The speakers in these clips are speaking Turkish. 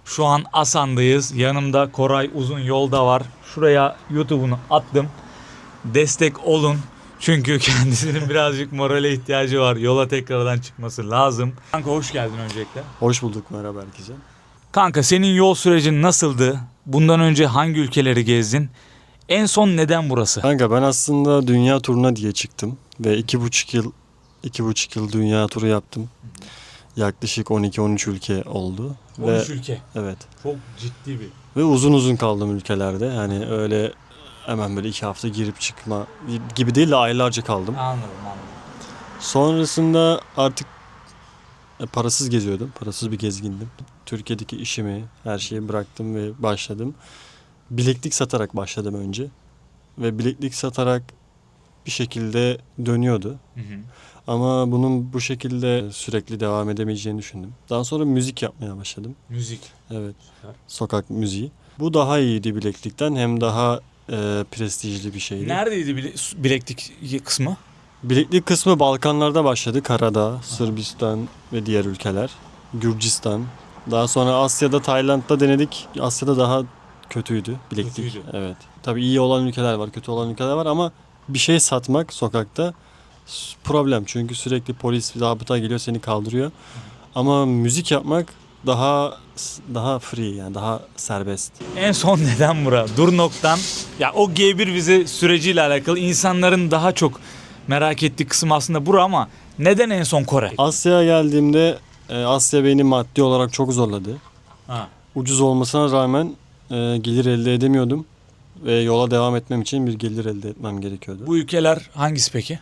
Şu an Asan'dayız. Yanımda Koray Uzun Yolda var. Şuraya YouTube'unu attım. Destek olun. Çünkü kendisinin birazcık morale ihtiyacı var. Yola tekrardan çıkması lazım. Kanka hoş geldin öncelikle. Hoş bulduk, merhaba herkese. Kanka senin yol sürecin nasıldı? Bundan önce hangi ülkeleri gezdin? En son neden burası? Kanka ben aslında dünya turuna diye çıktım ve 2,5 yıl dünya turu yaptım. Yaklaşık 12-13 ülke oldu. 13 ülke. Evet. Çok ciddi bir. Ve uzun uzun kaldım ülkelerde. Yani öyle hemen böyle 2 hafta girip çıkma gibi değil de aylarca kaldım. Anladım. Sonrasında artık parasız geziyordum. Parasız bir gezgindim. Türkiye'deki işimi, her şeyi bıraktım ve başladım. Bileklik satarak başladım önce. Ve bileklik satarak bir şekilde dönüyordu. Hı hı. Ama bunun bu şekilde sürekli devam edemeyeceğini düşündüm. Daha sonra müzik yapmaya başladım. Müzik. Evet, Süper. sokak müziği. Bu daha iyiydi bileklikten, hem daha prestijli bir şeydi. Neredeydi bileklik kısmı? Bileklik kısmı Balkanlarda başladı. Karadağ, Sırbistan ve diğer ülkeler. Gürcistan. Daha sonra Asya'da, Tayland'da denedik. Asya'da daha kötüydü bileklik. Kötüydü. Evet. Tabii iyi olan ülkeler var, kötü olan ülkeler var ama bir şey satmak sokakta problem. Çünkü sürekli polis, zabıta geliyor, seni kaldırıyor. Ama müzik yapmak daha free, yani daha serbest. En son neden bura? Durnok'tan ya o G1 vize süreciyle alakalı insanların daha çok merak ettiği kısım aslında bura ama neden en son Kore? Asya'ya geldiğimde Asya beni maddi olarak çok zorladı. Ha. Ucuz olmasına rağmen gelir elde edemiyordum. Ve yola devam etmem için bir gelir elde etmem gerekiyordu. Bu ülkeler hangisi peki?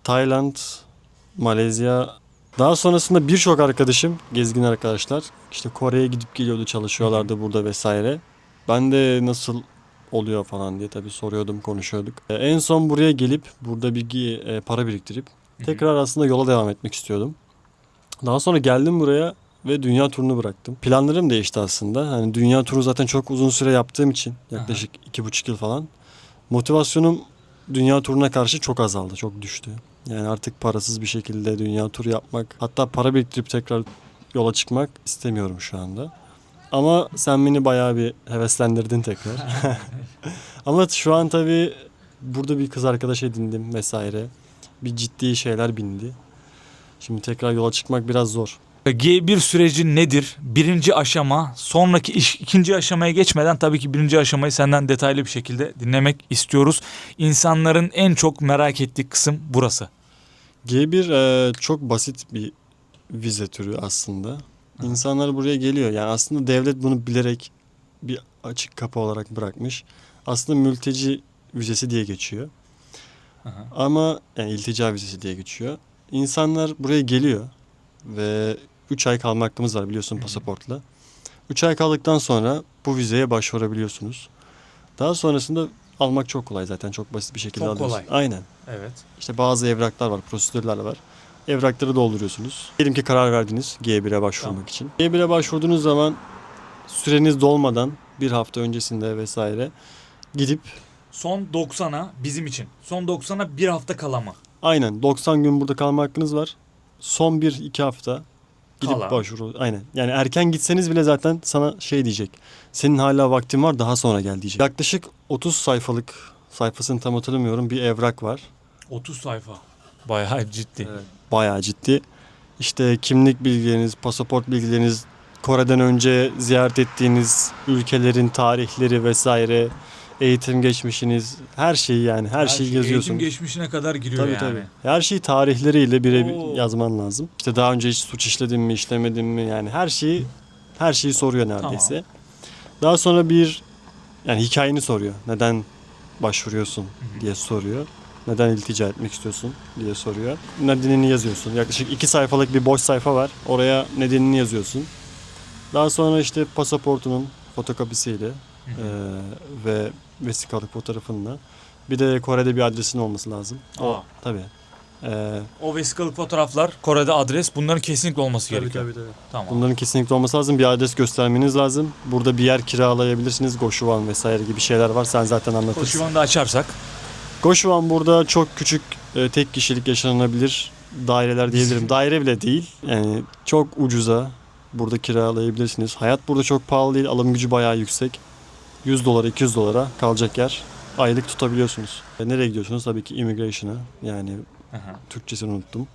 Tayland, Malezya. Daha sonrasında birçok arkadaşım, gezgin arkadaşlar, işte Kore'ye gidip geliyordu, çalışıyorlardı burada vesaire. Ben de nasıl oluyor falan diye tabii soruyordum, konuşuyorduk. En son buraya gelip burada bir para biriktirip tekrar aslında yola devam etmek istiyordum. Daha sonra geldim buraya ve dünya turunu bıraktım. Planlarım değişti aslında. Hani dünya turu zaten çok uzun süre yaptığım için, yaklaşık 2,5 yıl falan. Motivasyonum dünya turuna karşı çok azaldı, çok düştü. Yani artık parasız bir şekilde dünya turu yapmak, hatta para biriktirip tekrar yola çıkmak istemiyorum şu anda. Ama sen beni bayağı bir heveslendirdin tekrar. Ama şu an tabii burada bir kız arkadaş edindim vesaire. Bir ciddi şeyler bindi. Şimdi tekrar yola çıkmak biraz zor. G1 süreci nedir? Birinci aşama, sonraki ikinci aşamaya geçmeden tabii ki birinci aşamayı senden detaylı bir şekilde dinlemek istiyoruz. İnsanların en çok merak ettiği kısım burası. G1 çok basit bir vize türü aslında. İnsanlar buraya geliyor. Yani aslında devlet bunu bilerek bir açık kapı olarak bırakmış. Aslında mülteci vizesi diye geçiyor. Aha. Ama yani iltica vizesi diye geçiyor. İnsanlar buraya geliyor ve 3 ay kalma hakkımız var biliyorsun pasaportla. 3 ay kaldıktan sonra bu vizeye başvurabiliyorsunuz. Daha sonrasında almak çok kolay, zaten çok basit bir şekilde Çok alıyorsun. kolay. Aynen. Evet. İşte bazı evraklar var, prosedürler var. Evrakları dolduruyorsunuz. Diyelim ki karar verdiniz G1'e başvurmak için. G1'e başvurduğunuz zaman süreniz dolmadan bir hafta öncesinde vesaire gidip Son 90'a bizim için. Son 90'a bir hafta kala mı? aynen 90 gün burada kalma hakkınız var. Son 1-2 hafta gidip Kala. başvuru. Aynen. Yani erken gitseniz bile zaten sana şey diyecek. Senin hala vaktin var, daha sonra gel diyecek. Yaklaşık 30 sayfalık, sayfasını tam hatırlamıyorum, bir evrak var. 30 sayfa. Bayağı ciddi. Evet. Bayağı ciddi. İşte kimlik bilgileriniz, pasaport bilgileriniz, Kore'den önce ziyaret ettiğiniz ülkelerin tarihleri vesaire, eğitim geçmişiniz, her şeyi, yani her şeyi yazıyorsunuz. Eğitim geçmişine kadar giriyor Tabii yani. tabii. Her şeyi tarihleriyle birebir Oo. yazman lazım. İşte daha önce hiç suç işledin mi, işlemedin mi, yani her şeyi soruyor neredeyse. Tamam. Daha sonra yani hikayeni soruyor. Neden başvuruyorsun diye soruyor. Neden iltica etmek istiyorsun diye soruyor. Nedenini yazıyorsun. Yaklaşık 2 sayfalık bir boş sayfa var. Oraya nedenini yazıyorsun. Daha sonra işte pasaportunun fotokopisiyle ve vesikalık fotoğrafınla. Bir de Kore'de bir adresin olması lazım. Aa. Tabii. O vesikalık fotoğraflar, Kore'de adres, bunların kesinlikle olması Tabii, gerekiyor. tabii, tabii. Tamam. Bunların kesinlikle olması lazım. Bir adres göstermeniz lazım. Burada bir yer kiralayabilirsiniz. Goşuvan vesaire gibi şeyler var. Sen zaten anlatırsın. Koşuvanı da açarsak. Goşuvan burada çok küçük, tek kişilik yaşanabilir daireler diyebilirim. Daire bile değil. Yani çok ucuza burada kiralayabilirsiniz. Hayat burada çok pahalı değil. Alım gücü bayağı yüksek. 100 dolara 200 dolara kalacak yer aylık tutabiliyorsunuz. Nereye gidiyorsunuz? Tabii ki immigration'a. Yani Türkçesini unuttum.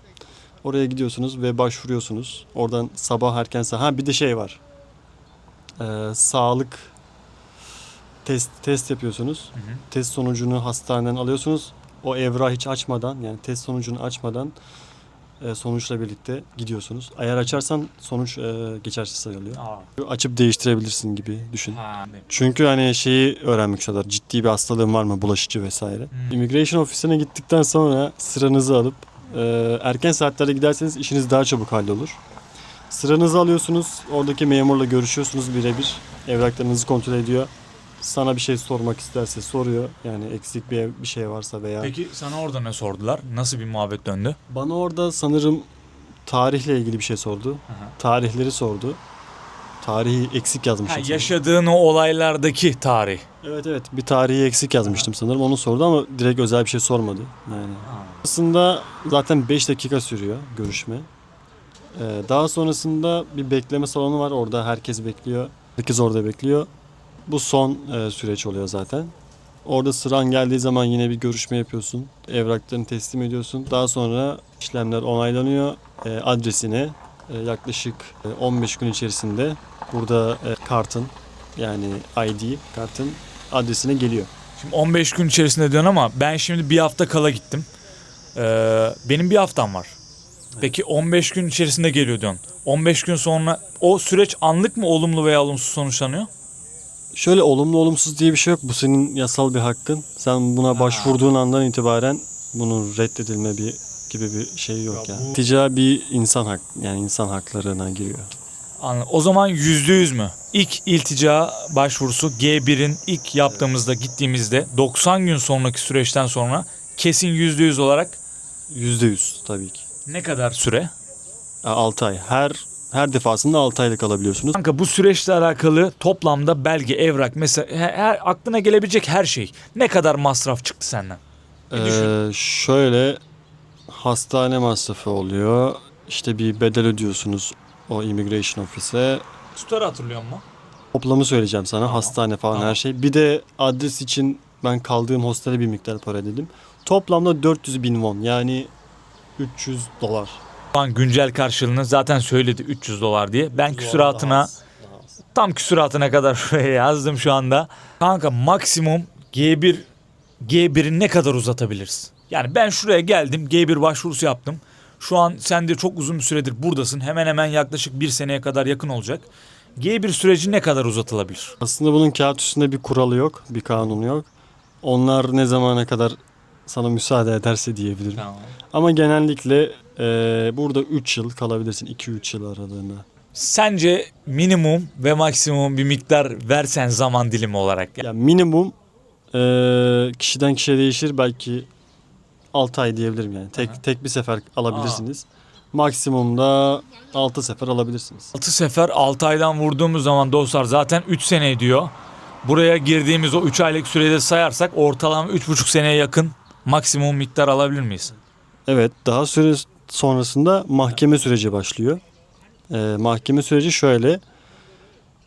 Oraya gidiyorsunuz ve başvuruyorsunuz. Oradan sabah erken bir de şey var. Sağlık test yapıyorsunuz. Test sonucunu hastaneden alıyorsunuz. O evrağı hiç açmadan, yani test sonucunu açmadan sonuçla birlikte gidiyorsunuz. Eğer açarsan sonuç geçersiz sayılıyor. Açıp değiştirebilirsin gibi düşün. Çünkü hani şeyi öğrenmek istiyorlar. Ciddi bir hastalığın var mı, bulaşıcı vesaire. Immigration ofisine gittikten sonra sıranızı alıp erken saatlerde giderseniz işiniz daha çabuk hallolur. Sıranızı alıyorsunuz. Oradaki memurla görüşüyorsunuz birebir. Evraklarınızı kontrol ediyor. Sana bir şey sormak isterse soruyor. Yani eksik bir şey varsa veya... Peki sana orada ne sordular? Nasıl bir muhabbet döndü? Bana orada sanırım tarihle ilgili bir şey sordu. Tarihleri sordu. Tarihi eksik yazmıştım. Yaşadığın o olaylardaki tarih. Evet, bir tarihi eksik yazmıştım sanırım. Onu sordu ama direkt özel bir şey sormadı. Yani aslında zaten 5 dakika sürüyor görüşme. Daha sonrasında bir bekleme salonu var. Orada herkes bekliyor. Herkes orada bekliyor. Bu son süreç oluyor zaten. Orada sıran geldiği zaman yine bir görüşme yapıyorsun. Evraklarını teslim ediyorsun. Daha sonra işlemler onaylanıyor. Adresine yaklaşık 15 gün içerisinde burada kartın, yani ID kartın adresine geliyor. Şimdi 15 gün içerisinde diyorsun ama ben şimdi bir hafta kala gittim. Benim bir haftam var. Peki 15 gün içerisinde geliyor diyorsun. 15 gün sonra o süreç anlık mı olumlu veya olumsuz sonuçlanıyor? Şöyle olumlu olumsuz diye bir şey yok. Bu senin yasal bir hakkın. Sen buna başvurduğun andan itibaren bunun reddedilme gibi bir şey yok yani. Tica bir insan hak, yani insan haklarına giriyor. Anladım. O zaman %100 mü? İlk iltica başvurusu G1'in ilk yaptığımızda gittiğimizde 90 gün sonraki süreçten sonra kesin %100 olarak %100 tabii ki. ne kadar süre? 6 ay. Her defasında 6 aylık alabiliyorsunuz. Kanka bu süreçle alakalı toplamda belge, evrak mesela her aklına gelebilecek her şey. Ne kadar masraf çıktı senden? Şöyle hastane masrafı oluyor. İşte bir bedel ödüyorsunuz o immigration ofise. Tutarı hatırlıyor musun? Toplamı söyleyeceğim sana. Tamam. Hastane falan Tamam. her şey. Bir de adres için ben kaldığım hostele bir miktar para ödedim. Toplamda 400 bin won, yani 300 dolar. Şu an güncel karşılığını zaten söyledi $300 diye. Ben küsuratına tam küsuratına kadar şuraya yazdım şu anda. Kanka maksimum G1'i ne kadar uzatabiliriz? Yani ben şuraya geldim, G1 başvurusu yaptım. Şu an sen de çok uzun bir süredir buradasın. Hemen hemen yaklaşık 1 seneye kadar yakın olacak. G1 süreci ne kadar uzatılabilir? Aslında bunun kağıt üstünde bir kuralı yok, bir kanunu yok. Onlar ne zamana kadar sana müsaade ederse diyebilirim. Tamam. Ama genellikle burada 3 yıl kalabilirsin, 2-3 yıl aralığında. Sence minimum ve maksimum bir miktar versen zaman dilimi olarak? Ya minimum kişiden kişiye değişir, belki 6 ay diyebilirim yani. Tek bir sefer alabilirsiniz. Maksimumda 6 sefer alabilirsiniz. 6 sefer 6 aydan vurduğumuz zaman dostlar zaten 3 sene ediyor. Buraya girdiğimiz o 3 aylık sürede sayarsak ortalama 3,5 seneye yakın maksimum miktar alabilir miyiz? Evet, daha süre sonrasında mahkeme süreci başlıyor. Mahkeme süreci şöyle.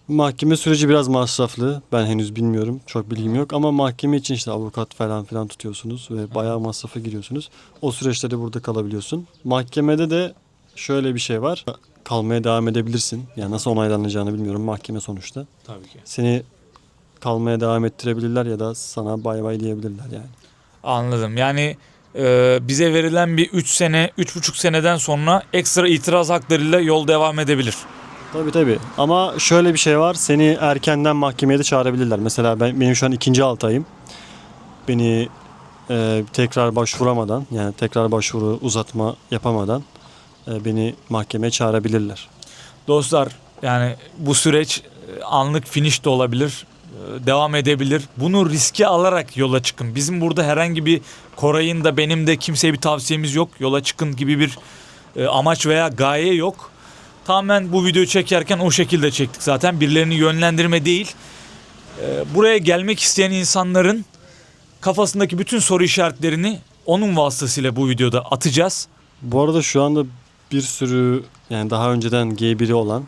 Mahkeme süreci biraz masraflı. Ben henüz bilmiyorum. Çok bilgim yok ama mahkeme için işte avukat falan filan tutuyorsunuz ve bayağı masrafa giriyorsunuz. O süreçte de burada kalabiliyorsun. Mahkemede de şöyle bir şey var. Kalmaya devam edebilirsin. Yani nasıl onaylanacağını bilmiyorum. Mahkeme sonuçta. Tabii ki. Seni kalmaya devam ettirebilirler ya da sana bay bay diyebilirler yani. Anladım. Yani bize verilen bir 3 sene, 3,5 seneden sonra ekstra itiraz haklarıyla yol devam edebilir. Tabii. Ama şöyle bir şey var. Seni erkenden mahkemeye de çağırabilirler. Mesela benim şu an 2. 6 ayım. Beni tekrar başvuramadan, yani tekrar başvuru uzatma yapamadan beni mahkemeye çağırabilirler. Dostlar yani bu süreç anlık finish de olabilir. Devam edebilir. Bunu riske alarak yola çıkın. Bizim burada herhangi bir Koray'ın da benim de kimseye bir tavsiyemiz yok. Yola çıkın gibi bir amaç veya gaye yok. Tamamen bu videoyu çekerken o şekilde çektik zaten. Birilerini yönlendirme değil. Buraya gelmek isteyen insanların kafasındaki bütün soru işaretlerini onun vasıtasıyla bu videoda atacağız. Bu arada şu anda bir sürü, yani daha önceden G1'i olan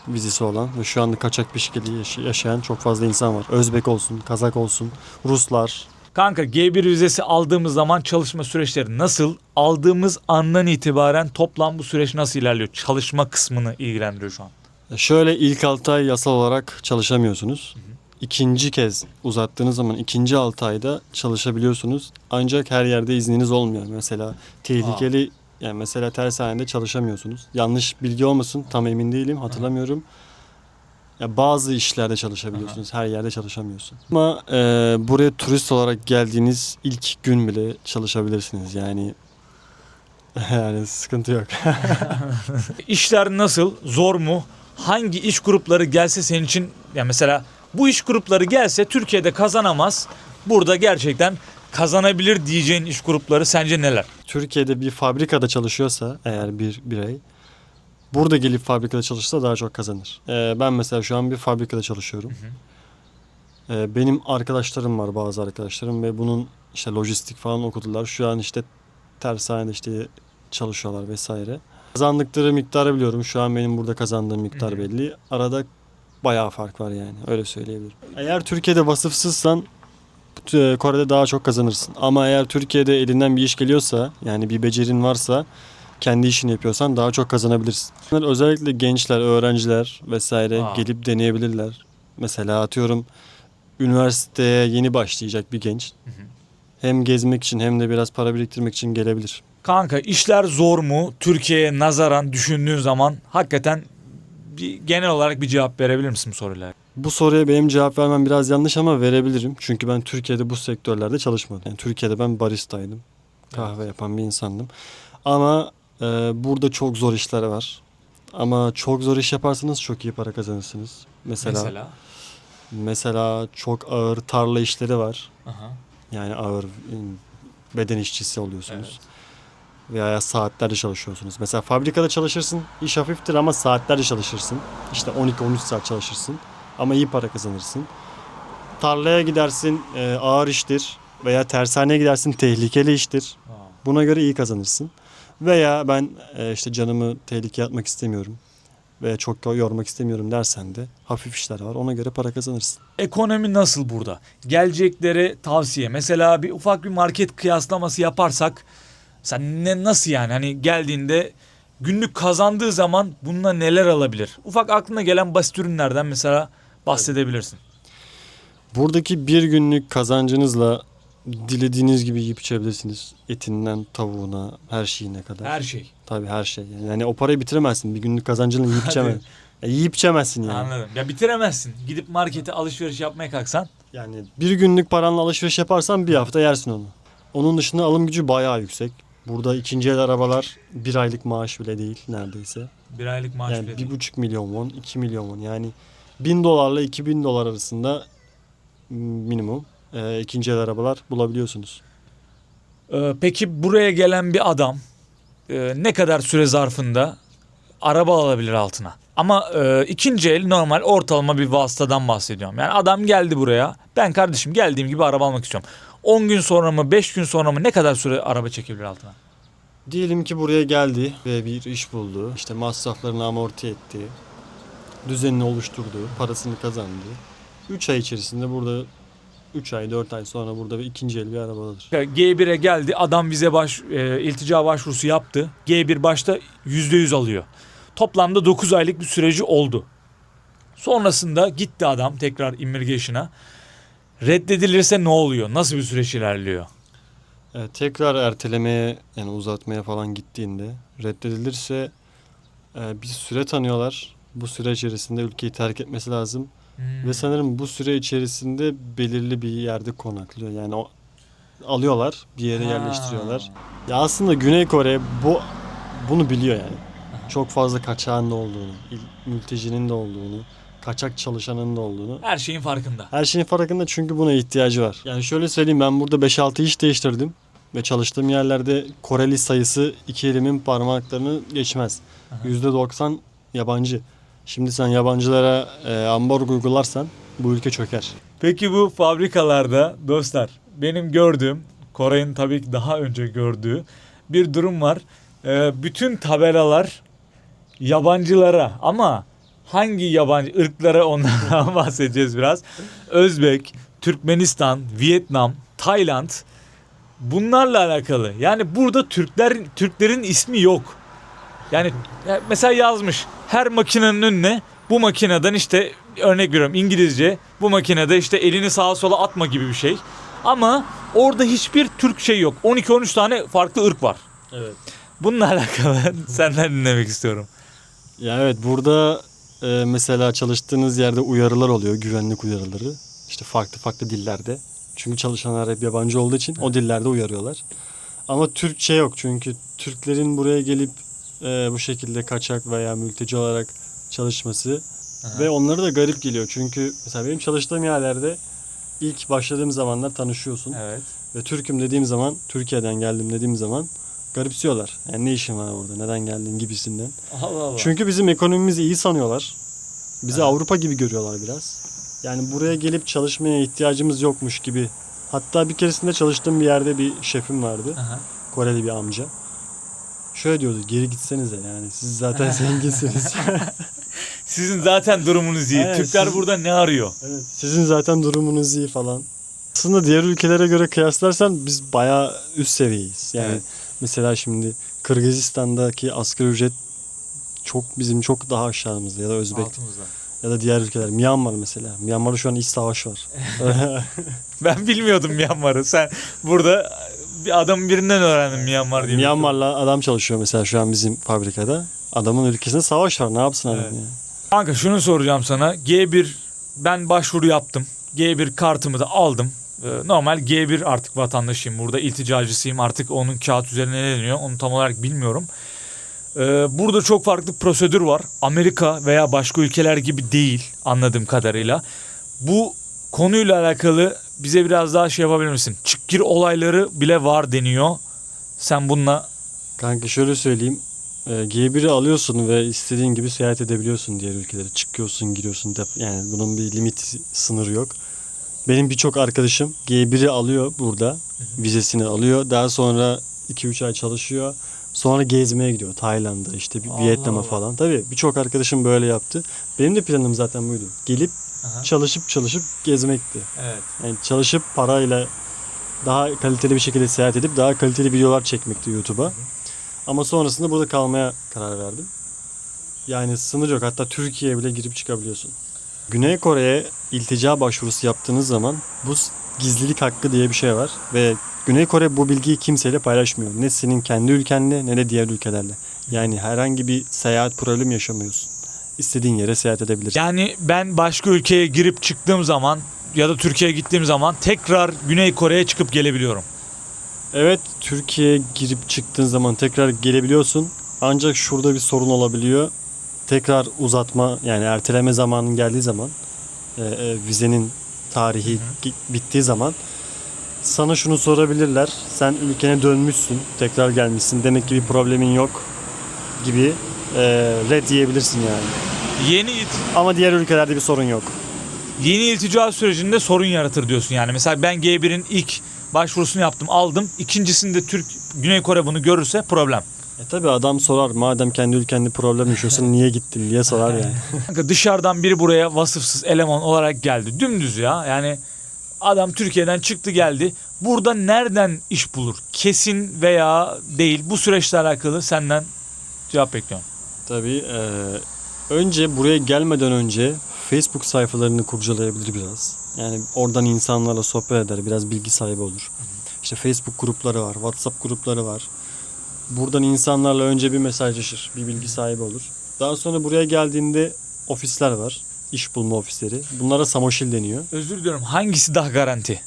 vizesi olan ve şu anda kaçak bir şekilde yaşayan çok fazla insan var. Özbek olsun, Kazak olsun, Ruslar. Kanka G1 vizesi aldığımız zaman çalışma süreçleri nasıl? Aldığımız andan itibaren toplam bu süreç nasıl ilerliyor? Çalışma kısmını ilgilendiriyor şu an. Şöyle ilk 6 ay yasal olarak çalışamıyorsunuz. İkinci kez uzattığınız zaman ikinci 6 ayda çalışabiliyorsunuz. Ancak her yerde izniniz olmuyor. Mesela tehlikeli yani mesela tersanede çalışamıyorsunuz. Yanlış bilgi olmasın, tam emin değilim, hatırlamıyorum. Ya bazı işlerde çalışabiliyorsunuz, her yerde çalışamıyorsun. Ama buraya turist olarak geldiğiniz ilk gün bile çalışabilirsiniz. Yani yani sıkıntı yok. İşler nasıl? Zor mu? Hangi iş grupları gelse senin için, ya mesela bu iş grupları gelse Türkiye'de kazanamaz. Burada gerçekten kazanabilir diyeceğin iş grupları sence neler? Türkiye'de bir fabrikada çalışıyorsa eğer bir birey burada gelip fabrikada çalışsa daha çok kazanır. Ben mesela şu an bir fabrikada çalışıyorum. Benim arkadaşlarım var, bazı arkadaşlarım ve bunun işte lojistik falan okudular. Şu an işte tersanede işte çalışıyorlar vesaire. Kazandıkları miktarı biliyorum. Şu an benim burada kazandığım miktar belli. Arada bayağı fark var yani. Öyle söyleyebilirim. Eğer Türkiye'de vasıfsızsan Kore'de daha çok kazanırsın. Ama eğer Türkiye'de elinden bir iş geliyorsa, yani bir becerin varsa, kendi işini yapıyorsan daha çok kazanabilirsin. Özellikle gençler, öğrenciler vesaire gelip deneyebilirler. Mesela atıyorum üniversiteye yeni başlayacak bir genç. Hem gezmek için hem de biraz para biriktirmek için gelebilir. Kanka işler zor mu? Türkiye'ye nazaran düşündüğün zaman hakikaten genel olarak bir cevap verebilir misin bu soruyla? Bu soruya benim cevap vermem biraz yanlış ama verebilirim. Çünkü ben Türkiye'de bu sektörlerde çalışmadım. Yani Türkiye'de ben baristaydım. Kahve yapan bir insandım. Ama burada çok zor işler var. Ama çok zor iş yaparsanız çok iyi para kazanırsınız. Mesela çok ağır tarla işleri var. Aha. Yani ağır beden işçisi oluyorsunuz. Veya saatlerce çalışıyorsunuz. Mesela fabrikada çalışırsın, iş hafiftir ama saatlerce çalışırsın. İşte 12-13 saat çalışırsın ama iyi para kazanırsın. Tarlaya gidersin, ağır iştir veya tersaneye gidersin, tehlikeli iştir. Buna göre iyi kazanırsın. Veya ben işte canımı tehlikeye atmak istemiyorum veya çok yormak istemiyorum dersen de hafif işler var. Ona göre para kazanırsın. Ekonomi nasıl burada? Gelecekleri tavsiye. Mesela bir ufak bir market kıyaslaması yaparsak sen nasıl yani hani geldiğinde günlük kazandığı zaman bununla neler alabilir? Ufak aklına gelen basit ürünlerden mesela bahsedebilirsin. Buradaki bir günlük kazancınızla dilediğiniz gibi yiyip içebilirsiniz. Etinden tavuğuna, her şeyine kadar. Her şey. Tabii her şey. Yani o parayı bitiremezsin. Bir günlük kazancını yiyip Hadi. içemezsin. Yiyip içemezsin yani. Anladım. Ya bitiremezsin. Gidip markete alışveriş yapmaya kalksan. Yani bir günlük paranla alışveriş yaparsan bir hafta yersin onu. Onun dışında alım gücü bayağı yüksek. Burada ikinci el arabalar bir aylık maaş bile değil neredeyse. Bir aylık maaş Yani bile değil. 1,5 milyon won, 2 milyon won. Yani $1.000 ile $2.000 arasında minimum ikinci el arabalar bulabiliyorsunuz. Peki buraya gelen bir adam ne kadar süre zarfında araba alabilir altına? Ama ikinci el normal ortalama bir vasıtadan bahsediyorum. Yani adam geldi buraya. Ben kardeşim geldiğim gibi araba almak istiyorum. 10 gün sonra mı 5 gün sonra mı ne kadar süre araba çekebilir altına? Diyelim ki buraya geldi ve bir iş buldu. İşte masraflarını amorti etti. Düzenini oluşturdu. Parasını kazandı. 3 ay içerisinde burada 3 ay 4 ay sonra burada bir ikinci el bir araba alır. G1'e geldi adam vize iltica başvurusu yaptı. G1 başta %100 alıyor. Toplamda 9 aylık bir süreci oldu. Sonrasında gitti adam tekrar immigration'a. Reddedilirse ne oluyor? Nasıl bir süreç ilerliyor? Tekrar ertelemeye yani uzatmaya falan gittiğinde reddedilirse bir süre tanıyorlar. Bu süre içerisinde ülkeyi terk etmesi lazım. Ve sanırım bu süre içerisinde belirli bir yerde konaklıyor. Yani alıyorlar, bir yere yerleştiriyorlar. Ya aslında Güney Kore bunu biliyor yani. Çok fazla kaçağın da olduğunu, mültecinin de olduğunu, kaçak çalışanın da olduğunu. Her şeyin farkında. Her şeyin farkında çünkü buna ihtiyacı var. Yani şöyle söyleyeyim, ben burada 5-6 iş değiştirdim. Ve çalıştığım yerlerde Koreli sayısı iki elimin parmaklarını geçmez. %90 yabancı. Şimdi sen yabancılara ambargo uygularsan bu ülke çöker. Peki bu fabrikalarda dostlar benim gördüğüm, Kore'nin tabii ki daha önce gördüğü bir durum var. Bütün tabelalar yabancılara ama hangi yabancı ırklara onlardan bahsedeceğiz biraz. Özbek, Türkmenistan, Vietnam, Tayland bunlarla alakalı. Yani burada Türklerin ismi yok. Yani mesela yazmış her makinenin önüne bu makineden işte örnek veriyorum İngilizce bu makinede işte elini sağa sola atma gibi bir şey. Ama orada hiçbir Türk şey yok. 12-13 tane farklı ırk var. Evet. Bununla alakalı senden dinlemek istiyorum. Ya evet, burada mesela çalıştığınız yerde uyarılar oluyor, güvenlik uyarıları. İşte farklı dillerde. Çünkü çalışanlar hep yabancı olduğu için o dillerde uyarıyorlar. Ama Türkçe yok, çünkü Türklerin buraya gelip bu şekilde kaçak veya mülteci olarak çalışması ve onları da garip geliyor. Çünkü mesela benim çalıştığım yerlerde ilk başladığım zamanlar tanışıyorsun. Evet. Ve Türk'üm dediğim zaman, Türkiye'den geldim dediğim zaman garipsiyorlar. Yani ne işin var orada, neden geldin gibisinden. Allah Allah. Çünkü bizim ekonomimizi iyi sanıyorlar. Bizi Evet. Avrupa gibi görüyorlar biraz. Yani buraya gelip çalışmaya ihtiyacımız yokmuş gibi. Hatta bir keresinde çalıştığım bir yerde bir şefim vardı. Aha. Koreli bir amca. Şöyle diyordu, geri gitsenize yani siz zaten zenginsiniz. Sizin zaten durumunuz iyi. Evet, Türkler siz- burada ne arıyor? Evet, sizin zaten durumunuz iyi falan. Aslında diğer ülkelere göre kıyaslarsan biz bayağı üst seviyeyiz. Yani Evet. mesela şimdi Kırgızistan'daki asgari ücret bizim çok daha aşağımızda, ya da Özbek Altımızda. ya da diğer ülkeler. Myanmar mesela. Myanmar'da şu an iç savaş var. Ben bilmiyordum Myanmar'ı. Sen burada bir adamın birinden öğrendin Myanmar diye. Myanmar'la adam çalışıyor mesela şu an bizim fabrikada. Adamın ülkesinde savaş var. Ne yapsın adam Evet. ya? Kanka şunu soracağım sana. G1 ben başvuru yaptım. G1 kartımı da aldım. Normal G1 artık vatandaşıyım. Burada ilticacısıyım. Artık onun kağıt üzerine ne deniyor onu tam olarak bilmiyorum. Burada çok farklı prosedür var. Amerika veya başka ülkeler gibi değil anladığım kadarıyla. Bu konuyla alakalı bize biraz daha şey yapabilir misin? Çık gir olayları bile var deniyor. Sen bununla Kanka şöyle söyleyeyim. G1'i alıyorsun ve istediğin gibi seyahat edebiliyorsun diğer ülkelere. Çıkıyorsun, giriyorsun. Yani bunun bir limit, sınırı yok. Benim birçok arkadaşım G1'i alıyor burada. Vizesini alıyor. Daha sonra 2-3 ay çalışıyor. Sonra gezmeye gidiyor. Tayland'a, işte Allah Vietnam'a Allah. falan. Tabii birçok arkadaşım böyle yaptı. Benim de planım zaten buydu. Gelip Aha. çalışıp gezmekti. Evet. Yani çalışıp parayla daha kaliteli bir şekilde seyahat edip daha kaliteli videolar çekmekti YouTube'a. Ama sonrasında burada kalmaya karar verdim. Yani sınır yok. Hatta Türkiye'ye bile girip çıkabiliyorsun. Güney Kore'ye iltica başvurusu yaptığınız zaman bu gizlilik hakkı diye bir şey var. Ve Güney Kore bu bilgiyi kimseyle paylaşmıyor. Ne senin kendi ülkenle ne de diğer ülkelerle. Yani herhangi bir seyahat problemi yaşamıyorsun. İstediğin yere seyahat edebilirsin. Yani ben başka ülkeye girip çıktığım zaman ya da Türkiye'ye gittiğim zaman tekrar Güney Kore'ye çıkıp gelebiliyorum. Evet, Türkiye'ye girip çıktığın zaman tekrar gelebiliyorsun. Ancak şurada bir sorun olabiliyor. Tekrar uzatma, yani erteleme zamanın geldiği zaman vizenin tarihi bittiği zaman sana şunu sorabilirler. Sen ülkene dönmüşsün, tekrar gelmişsin. Demek ki bir problemin yok gibi red diyebilirsin yani. Ama diğer ülkelerde bir sorun yok. Yeni iltica sürecinde sorun yaratır diyorsun yani. Mesela ben G1'in ilk başvurusunu yaptım, aldım. İkincisinde Güney Kore bunu görürse problem. Tabii adam sorar, madem kendi ülkende problem yaşıyorsun niye gittin diye sorar yani. Kanka dışarıdan biri buraya vasıfsız eleman olarak geldi. Dümdüz ya. Yani adam Türkiye'den çıktı geldi. Burada nereden iş bulur? Kesin veya değil. Bu süreçle alakalı senden cevap bekliyorum. Tabii önce buraya gelmeden önce Facebook sayfalarını kurcalayabilir biraz. Yani oradan insanlarla sohbet eder, biraz bilgi sahibi olur. İşte Facebook grupları var, WhatsApp grupları var. Buradan insanlarla önce bir mesajlaşır, bir bilgi sahibi olur. Daha sonra buraya geldiğinde ofisler var, iş bulma ofisleri. Bunlara Samoşil deniyor. Özür diliyorum. Hangisi daha garanti?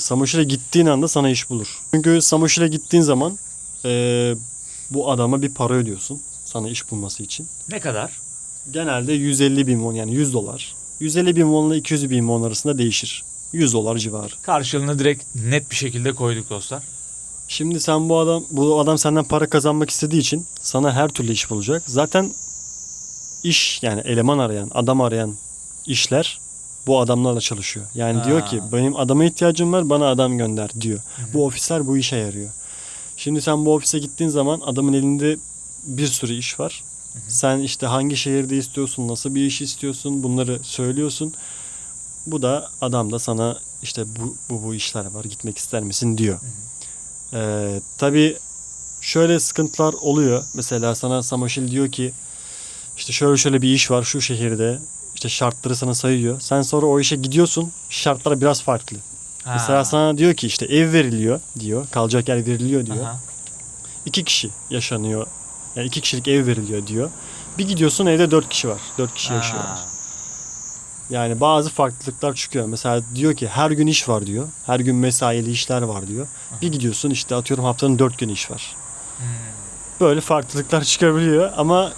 Samoşil'e gittiğin anda sana iş bulur. Çünkü Samoşil'e gittiğin zaman bu adama bir para ödüyorsun sana iş bulması için. Ne kadar? Genelde 150 bin won, yani 100 dolar. 150 bin won ile 200 bin won arasında değişir. 100 dolar civarı. Karşılığını direkt net bir şekilde koyduk dostlar. Şimdi sen bu adam senden para kazanmak istediği için sana her türlü iş bulacak. Zaten iş, yani eleman arayan, adam arayan işler bu adamlarla çalışıyor. Yani diyor ki benim adama ihtiyacım var, bana adam gönder diyor. Bu ofisler bu işe yarıyor. Şimdi sen bu ofise gittiğin zaman adamın elinde bir sürü iş var. Sen işte hangi şehirde istiyorsun, nasıl bir iş istiyorsun, bunları söylüyorsun. Bu da adam da sana işte bu işler var, gitmek ister misin diyor. Tabii şöyle sıkıntılar oluyor. Mesela sana Samoşil diyor ki işte şöyle bir iş var şu şehirde. İşte şartları sana sayıyor. Sen sonra o işe gidiyorsun. Şartlar biraz farklı. Ha. Mesela sana diyor ki işte ev veriliyor diyor. Kalacak yer veriliyor diyor. Aha. 2 kişi yaşanıyor. Yani 2 kişilik ev veriliyor diyor. Bir gidiyorsun evde 4 kişi var. 4 kişi yaşıyorlar. Ha. Yani bazı farklılıklar çıkıyor. Mesela diyor ki her gün iş var diyor. Her gün mesaili işler var diyor. Bir gidiyorsun işte atıyorum haftanın 4 günü iş var. Böyle farklılıklar çıkabiliyor ama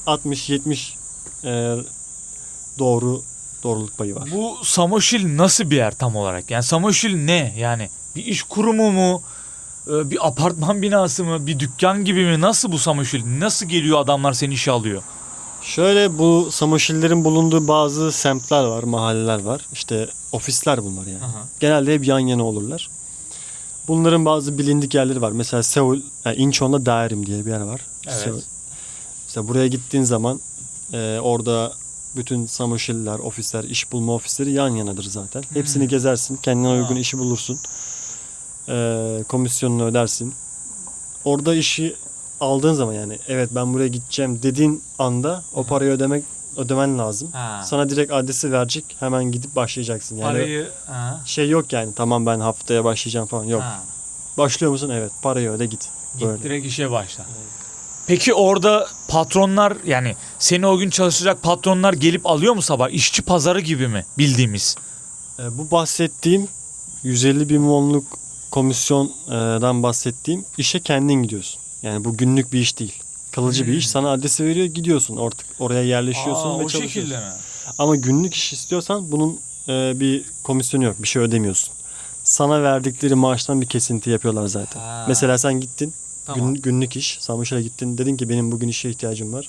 %60-70 doğruluk payı var. Bu Samoşil nasıl bir yer tam olarak? Yani Samoşil ne? Yani bir iş kurumu mu? Bir apartman binası mı? Bir dükkan gibi mi? Nasıl bu Samoşil? Nasıl geliyor adamlar seni işe alıyor? Şöyle bu Samoşillerin bulunduğu bazı semtler var, mahalleler var. İşte ofisler bunlar yani. Aha. Genelde hep yan yana olurlar. Bunların bazı bilindik yerleri var. Mesela Seul, yani Incheon'da Daerim diye bir yer var. Evet. Seul. Mesela buraya gittiğin zaman orada bütün Samoşiller, ofisler, iş bulma ofisleri yan yanadır zaten. Hepsini gezersin, kendine uygun işi bulursun. Komisyonunu ödersin. Orada işi aldığın zaman yani evet ben buraya gideceğim dediğin anda o parayı ödemen lazım. Ha. Sana direkt adresi verecek. Hemen gidip başlayacaksın. Yani Parayı... Ha. şey yok yani tamam ben haftaya başlayacağım falan yok. Ha. Başlıyor musun? Evet. Parayı öde git. Git Böyle. direkt işe başla. Peki orada patronlar yani seni o gün çalışacak patronlar gelip alıyor mu sabah? İşçi pazarı gibi mi bildiğimiz? Bu bahsettiğim 150 bin wonluk komisyondan bahsettiğim işe kendin gidiyorsun. Yani bu günlük bir iş değil. Kalıcı bir iş. Sana adresi veriyor gidiyorsun. Artık oraya yerleşiyorsun ve o çalışıyorsun. şekilde mi? Ama günlük iş istiyorsan bunun bir komisyonu yok. Bir şey ödemiyorsun. Sana verdikleri maaştan bir kesinti yapıyorlar zaten. Ha. Mesela sen gittin. Tamam. Günlük iş. Samoş'a gittin. Dedin ki benim bugün işe ihtiyacım var.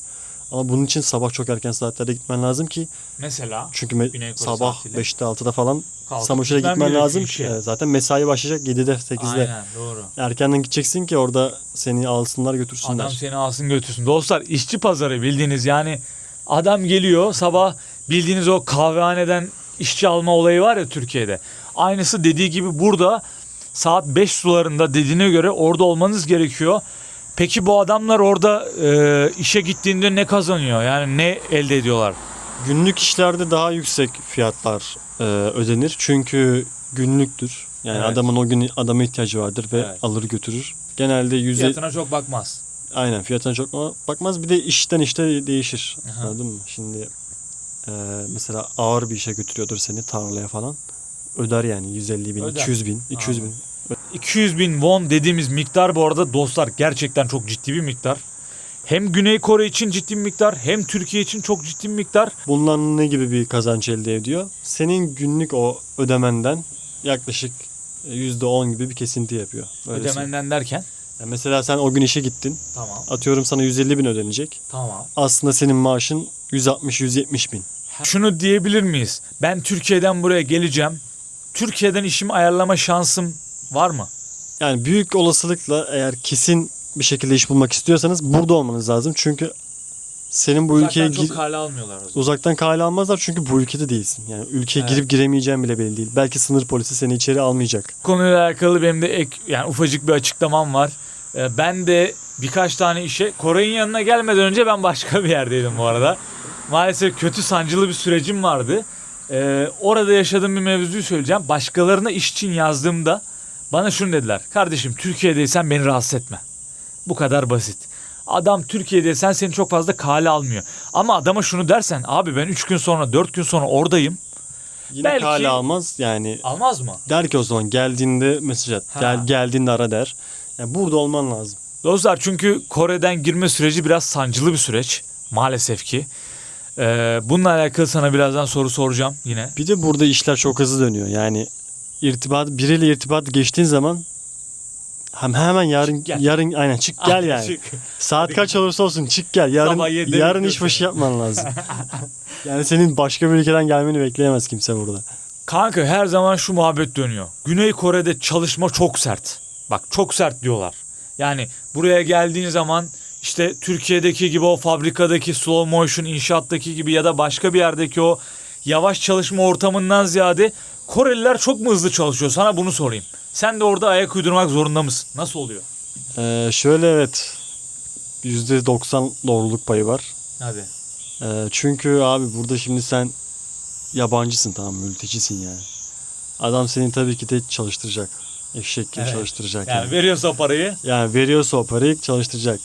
Ama bunun için sabah çok erken saatlerde gitmen lazım ki Mesela çünkü Güney Kore sabah saatiyle. 5'te 6'da falan Kalkıp Samoş'a gitmem gitmen gerekiyor lazım. işe. Zaten mesai başlayacak 7'de 8'de. Aynen doğru. Erkenden gideceksin ki orada seni alsınlar götürsünler. Adam seni alsın götürsün. Dostlar işçi pazarı bildiğiniz yani adam geliyor sabah bildiğiniz o kahvehaneden işçi alma olayı var ya Türkiye'de. Aynısı dediği gibi burada saat 5 sularında dediğine göre orada olmanız gerekiyor. Peki bu adamlar orada işe gittiğinde ne kazanıyor? Yani ne elde ediyorlar? Günlük işlerde daha yüksek fiyatlar ödenir. Çünkü günlüktür. Yani Evet. adamın o gün adama ihtiyacı vardır ve Evet. alır götürür. Genelde Fiyatına çok bakmaz. aynen fiyatına çok bakmaz. Bir de işten işte değişir. Aha. Anladın mı? Şimdi mesela ağır bir işe götürüyordur seni tarlaya falan. Öder yani 150 bin, Öder. 200 bin, 200 bin. Anladım. 200 bin won dediğimiz miktar bu arada dostlar gerçekten çok ciddi bir miktar. Hem Güney Kore için ciddi bir miktar hem Türkiye için çok ciddi bir miktar. Bundan ne gibi bir kazanç elde ediyor? Senin günlük o ödemenden yaklaşık %10 gibi bir kesinti yapıyor. Öyle söyleyeyim. Ödemenden derken. Yani mesela sen o gün işe gittin. Tamam. Atıyorum sana 150 bin ödenecek. Tamam. Aslında senin maaşın 160-170 bin. Şunu diyebilir miyiz? Ben Türkiye'den buraya geleceğim. Türkiye'den işimi ayarlama şansım var mı? Yani büyük olasılıkla eğer kesin bir şekilde iş bulmak istiyorsanız burada olmanız lazım. Çünkü senin bu ülkeye Uzaktan çok kale almıyorlar o zaman. uzaktan kale almazlar çünkü bu ülkede değilsin. Yani ülkeye Evet. girip giremeyeceğin bile belli değil. Belki sınır polisi seni içeri almayacak. Konuyla alakalı benim de yani ufacık bir açıklamam var. Ben de birkaç tane işe Kore'nin yanına gelmeden önce ben başka bir yerdeydim bu arada. Maalesef kötü sancılı bir sürecim vardı. Orada yaşadığım bir mevzuyu söyleyeceğim. Başkalarına iş için yazdığımda bana şunu dediler. Kardeşim Türkiye'deysen beni rahatsız etme. Bu kadar basit. Adam Türkiye'deysen seni çok fazla kale almıyor. Ama adama şunu dersen abi ben 3 gün sonra 4 gün sonra oradayım. Yine Belki- kale almaz yani. Almaz mı? Der ki o zaman geldiğinde mesaj at. Ha. Geldiğinde ara der. Yani burada olman lazım. Dostlar çünkü Kore'den girme süreci biraz sancılı bir süreç. Maalesef ki. Bununla alakalı sana birazdan soru soracağım yine. Bir de burada işler çok hızlı dönüyor. Yani biriyle irtibat geçtiğin zaman hemen yarın Çık gel. yarın aynen çık gel yani. Çık. Saat kaç olursa olsun çık gel. Sabah 7'de Yarın bekliyor işbaşı seni. yapman lazım. Yani senin başka bir ülkeden gelmeni bekleyemez kimse burada. Kanka her zaman şu muhabbet dönüyor. Güney Kore'de çalışma çok sert. Bak çok sert diyorlar. Yani buraya geldiğin zaman işte Türkiye'deki gibi o fabrikadaki slow motion inşaattaki gibi ya da başka bir yerdeki o yavaş çalışma ortamından ziyade Koreliler çok mu hızlı çalışıyor? Sana bunu sorayım. Sen de orada ayak uydurmak zorunda mısın? Nasıl oluyor? Şöyle evet. %90 doğruluk payı var. Hadi. Çünkü abi burada şimdi sen yabancısın, tamam, mültecisin yani. Adam seni tabii ki de çalıştıracak. Eşek gibi Evet. çalıştıracak Yani veriyorsa o parayı. Yani veriyorsa o parayı çalıştıracak.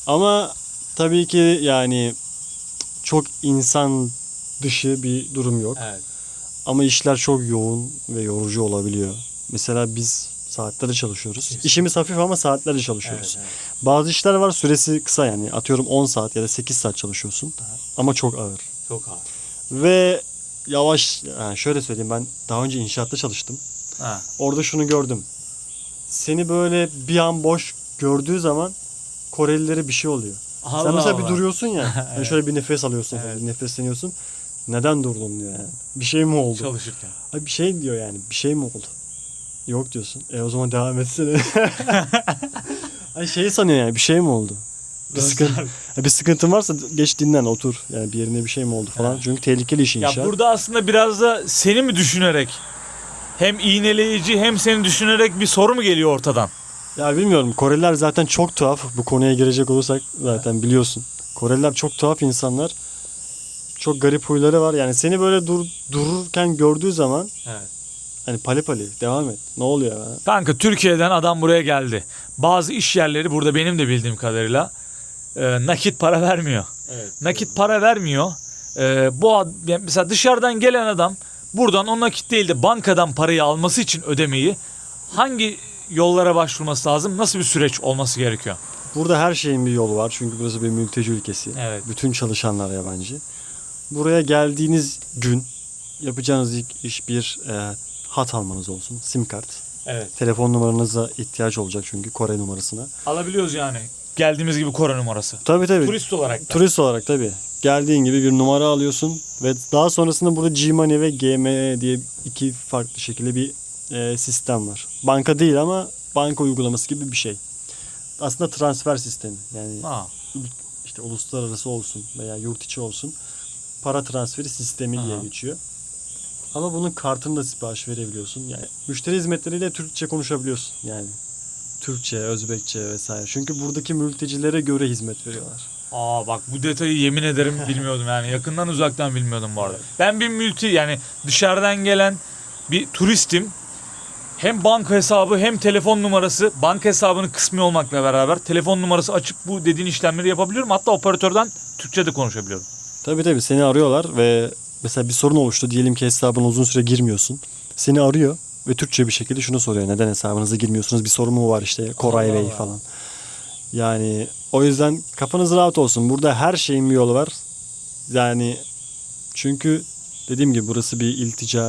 Ama tabii ki yani çok insan dışı bir durum yok. Evet. Ama işler çok yoğun ve yorucu olabiliyor. Mesela biz saatlerce çalışıyoruz. Kesinlikle. İşimiz hafif ama saatlerce çalışıyoruz. Evet, Bazı işler var, süresi kısa, yani atıyorum 10 saat ya da 8 saat çalışıyorsun. Ama çok ağır. Çok ağır. Ve yavaş, yani şöyle söyleyeyim, ben daha önce inşaatta çalıştım. Ha. Orada şunu gördüm. Seni böyle bir an boş gördüğü zaman Korelilere bir şey oluyor. Allah Sen mesela Allah. bir duruyorsun ya. Evet. Yani şöyle bir nefes alıyorsun, Evet. bir nefesleniyorsun. Neden durdun diyor yani. Bir şey mi oldu? Çalışırken. Abi bir şey diyor yani. Bir şey mi oldu? Yok diyorsun. O zaman devam etsene. Ay şey sanıyor yani, bir şey mi oldu? Bir sıkıntın varsa geç dinlen, otur. Yani bir yerine bir şey mi oldu falan. Evet. Çünkü tehlikeli iş Ya inşaat. burada aslında biraz da seni mi düşünerek hem iğneleyici hem seni düşünerek bir soru mu geliyor ortadan? Ya bilmiyorum. Koreliler zaten çok tuhaf. Bu konuya girecek olursak zaten biliyorsun. Koreliler çok tuhaf insanlar. Çok garip huyları var. Yani seni böyle dururken gördüğü zaman Evet. hani pali pali devam et. Ne oluyor ya? Kanka Türkiye'den adam buraya geldi. Bazı iş yerleri burada benim de bildiğim kadarıyla nakit para vermiyor. Evet. Nakit para vermiyor. Yani mesela dışarıdan gelen adam buradan o nakit değil de bankadan parayı alması için ödemeyi hangi yollara başvurması lazım? Nasıl bir süreç olması gerekiyor? Burada her şeyin bir yolu var. Çünkü burası bir mülteci ülkesi. Evet. Bütün çalışanlar yabancı. Buraya geldiğiniz gün yapacağınız ilk iş bir hat almanız olsun. SIM kart. Evet. Telefon numaranıza ihtiyaç olacak çünkü Kore numarasına. Alabiliyoruz yani. Geldiğimiz gibi Kore numarası. Tabii tabii. Turist olarak da. Turist olarak tabii. Geldiğin gibi bir numara alıyorsun ve daha sonrasında burada G-Money ve GME diye iki farklı şekilde bir sistem var. Banka değil ama banka uygulaması gibi bir şey. Aslında transfer sistemi. Yani Ha. işte uluslararası olsun veya yurt içi olsun, para transferi sistemi diye Aha. geçiyor. Ama bunun kartını da sipariş verebiliyorsun. Yani müşteri hizmetleriyle Türkçe konuşabiliyorsun. Yani Türkçe, Özbekçe vesaire. Çünkü buradaki mültecilere göre hizmet veriyorlar. Aa bak bu detayı yemin ederim bilmiyordum yani. Yakından uzaktan bilmiyordum bu arada. Ben bir yani dışarıdan gelen bir turistim. Hem banka hesabı hem telefon numarası, banka hesabını kısmı olmakla beraber telefon numarası açıp bu dediğin işlemleri yapabiliyorum. Hatta operatörden Türkçe de konuşabiliyorum. Tabii seni arıyorlar ve mesela bir sorun oluştu. Diyelim ki hesabına uzun süre girmiyorsun. Seni arıyor ve Türkçe bir şekilde şunu soruyor. Neden hesabınıza girmiyorsunuz? Bir sorun mu var işte Koray Allah Bey Allah. falan. Yani o yüzden kafanız rahat olsun. Burada her şeyin bir yolu var. Yani çünkü dediğim gibi burası bir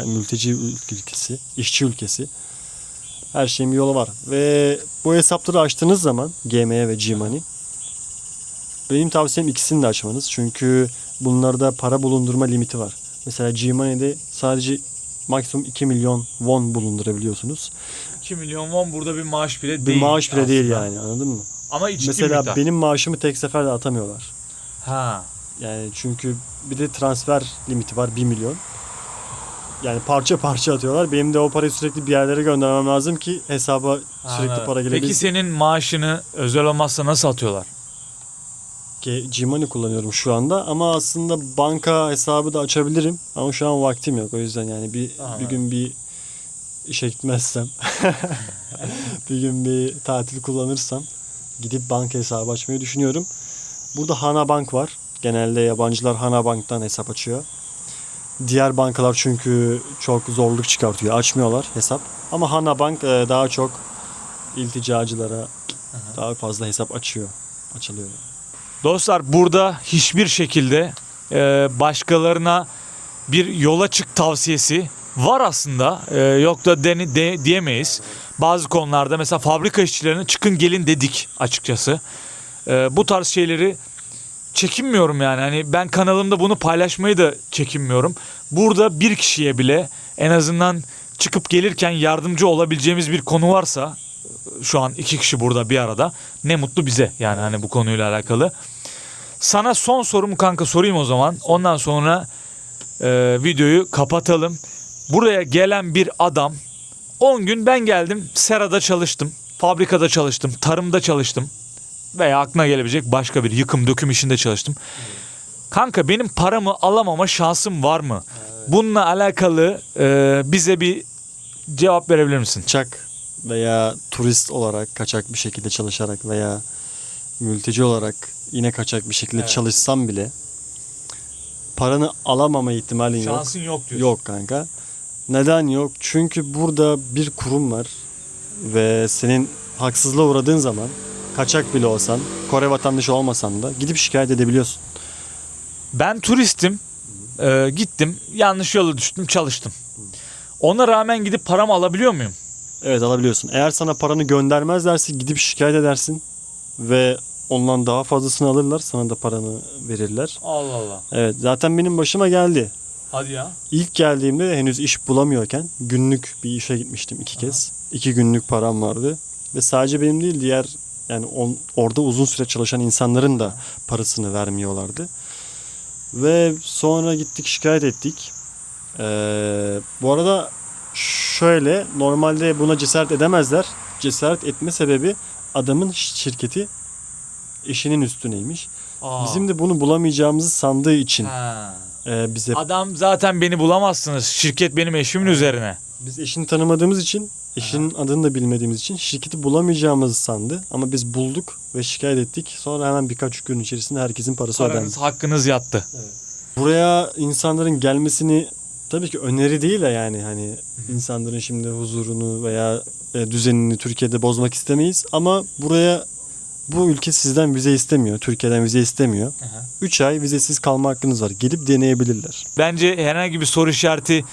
mülteci ülkesi, işçi ülkesi. Her şeyin bir yolu var. Ve bu hesapları açtığınız zaman GME ve G-Money, benim tavsiyem ikisini de açmanız. Çünkü bunlarda para bulundurma limiti var. Mesela G-Money'de sadece maksimum 2 milyon won bulundurabiliyorsunuz. 2 milyon won burada bir maaş bile Bir değil. maaş bile değil aslında. yani, anladın mı? Ama ciddi Mesela miktar. benim maaşımı tek seferde atamıyorlar. Ha. Yani çünkü bir de transfer limiti var 1 milyon. Yani parça parça atıyorlar. Benim de o parayı sürekli bir yerlere göndermem lazım ki hesaba sürekli Anladım. para gelebilsin. Peki senin maaşını özel olmazsa nasıl atıyorlar? G-Money kullanıyorum şu anda ama aslında banka hesabı da açabilirim ama şu an vaktim yok, o yüzden yani bir Anladım. gün bir işe gitmezsem bir gün bir tatil kullanırsam gidip banka hesabı açmayı düşünüyorum. Burada Hana Bank var. Genelde yabancılar Hana Bank'tan hesap açıyor. Diğer bankalar çünkü çok zorluk çıkartıyor. Açmıyorlar hesap. Ama Hana Bank daha çok ilticacılara daha fazla hesap açılıyor. Dostlar burada hiçbir şekilde başkalarına bir yola çık tavsiyesi var aslında. Yok da diyemeyiz. Bazı konularda mesela fabrika işçilerine çıkın gelin dedik açıkçası. Bu tarz şeyleri çekinmiyorum yani. Hani ben kanalımda bunu paylaşmayı da çekinmiyorum. Burada bir kişiye bile en azından çıkıp gelirken yardımcı olabileceğimiz bir konu varsa şu an 2 kişi burada bir arada. Ne mutlu bize yani hani bu konuyla alakalı. Sana son sorumu kanka sorayım o zaman. Ondan sonra videoyu kapatalım. Buraya gelen bir adam 10 gün ben geldim serada çalıştım. Fabrikada çalıştım. Tarımda çalıştım. Veya aklına gelebilecek başka bir yıkım döküm işinde çalıştım. Kanka benim paramı alamama şansım var mı? Bununla alakalı bize bir cevap verebilir misin? Kaçak veya turist olarak kaçak bir şekilde çalışarak veya mülteci olarak yine kaçak bir şekilde Evet. çalışsam bile paranı alamama ihtimalin yok. Şansın yok diyorsun. Yok kanka. Neden yok? Çünkü burada bir kurum var ve senin haksızlığa uğradığın zaman kaçak bile olsan, Kore vatandaşı olmasan da gidip şikayet edebiliyorsun. Ben turistim. Gittim. Yanlış yola düştüm. Çalıştım. Ona rağmen gidip paramı alabiliyor muyum? Evet, alabiliyorsun. Eğer sana paranı göndermezlerse gidip şikayet edersin ve ondan daha fazlasını alırlar, sana da paranı verirler. Allah Allah. Evet, zaten benim başıma geldi. Hadi ya. İlk geldiğimde henüz iş bulamıyorken günlük bir işe gitmiştim 2 kez. 2 günlük param vardı ve sadece benim değil, diğer yani orada uzun süre çalışan insanların da parasını vermiyorlardı. Ve sonra gittik şikayet ettik. Bu arada şöyle, normalde buna cesaret edemezler. Cesaret etme sebebi adamın şirketi eşinin üstüneymiş. Bizim de bunu bulamayacağımızı sandığı için Ha. bize... Adam zaten beni bulamazsınız. Şirket benim eşimin üzerine. Biz eşini tanımadığımız için, eşinin adını da bilmediğimiz için şirketi bulamayacağımızı sandı. Ama biz bulduk ve şikayet ettik. Sonra hemen birkaç gün içerisinde herkesin parası ödendi. Paranız, hakkınız yattı. Buraya insanların gelmesini tabii ki öneri değil de yani hani insanların şimdi huzurunu veya düzenini Türkiye'de bozmak istemeyiz. Ama buraya bu ülke sizden vize istemiyor. Türkiye'den vize istemiyor. 3 ay vizesiz kalma hakkınız var. Gelip deneyebilirler. Bence herhangi bir soru işareti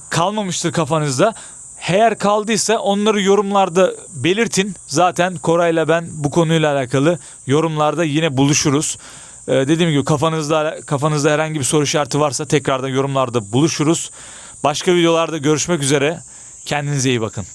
kalmamıştır kafanızda. Eğer kaldıysa onları yorumlarda belirtin. Zaten Koray'la ben bu konuyla alakalı yorumlarda yine buluşuruz. Dediğim gibi kafanızda herhangi bir soru işareti varsa tekrardan yorumlarda buluşuruz. Başka videolarda görüşmek üzere. Kendinize iyi bakın.